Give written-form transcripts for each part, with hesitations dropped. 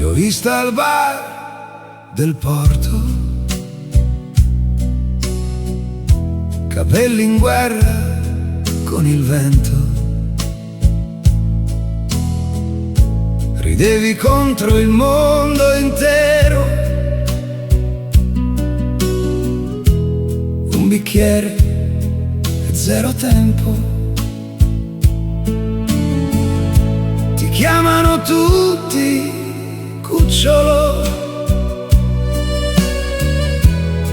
Ti ho vista al bar del porto, capelli in guerra con il vento. Ridevi contro il mondo intero. Un bicchiere e zero tempo. Ti chiamano tutti cucciolo,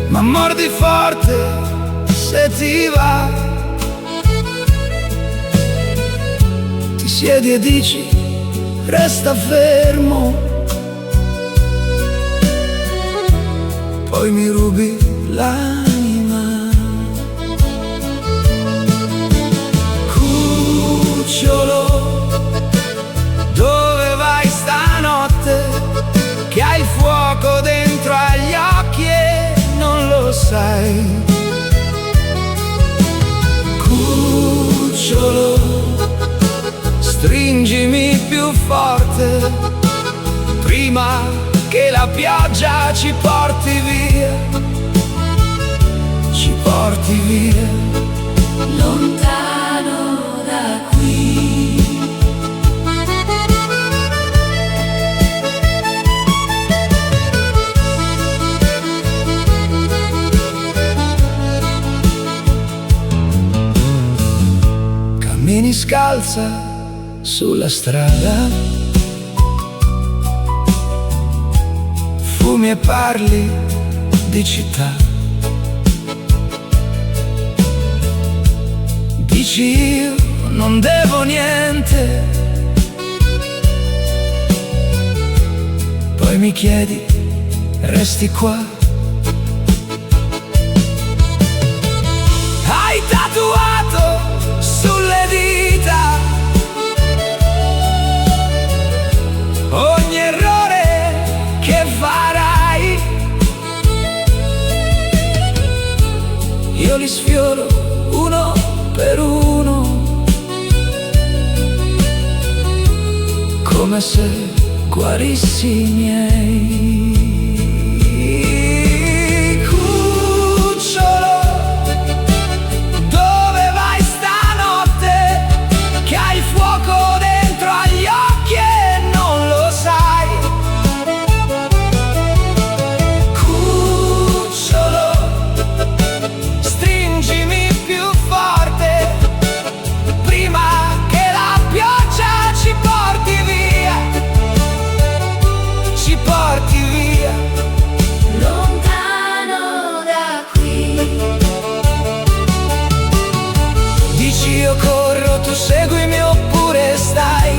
ma mordi forte se ti va. Ti siedi e dici resta fermo, poi mi rubi l'anima. Cucciolo, dove vai stanotte? Che hai il fuoco dentro agli occhi e non lo sai. Cucciolo, stringimi più forte prima che la pioggia ci porti via, ci porti via, lontano da qui. Cammini scalza sulla strada, fumi e parli di città. Dici io non devo niente, poi mi chiedi resti qua. Hai tatuato sulle dita ogni errore che farai. Io li sfioro uno per uno, come se guarissi i miei. Cucciolo, dove vai stanotte? Che hai il fuoco dentro agli occhi e non lo sai. Cucciolo, stringimi più forte prima che la pioggia ci porti via, ci porti via, Lontano da qui. dici io corro, tu seguimi oppure stai.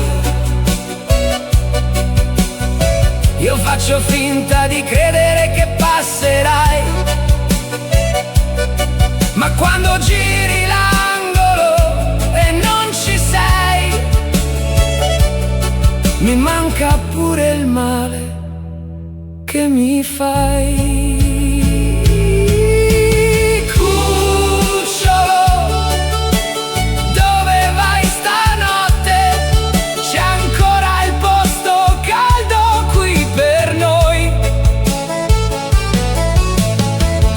Io faccio finta di credere che passerai, ma quando giri l'angolo e non ci sei, mi manca pure il male che mi fai. Cucciolo, dove vai stanotte? C'è ancora il posto caldo qui per noi.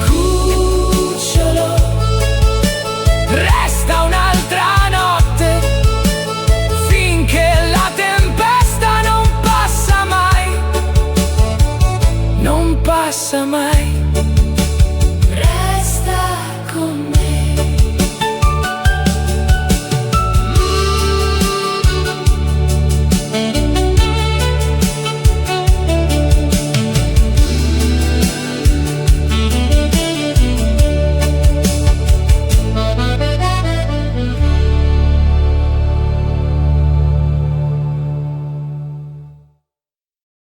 Cucciolo, resta un'altra notte finché la tempesta non passa mai, non passa mai.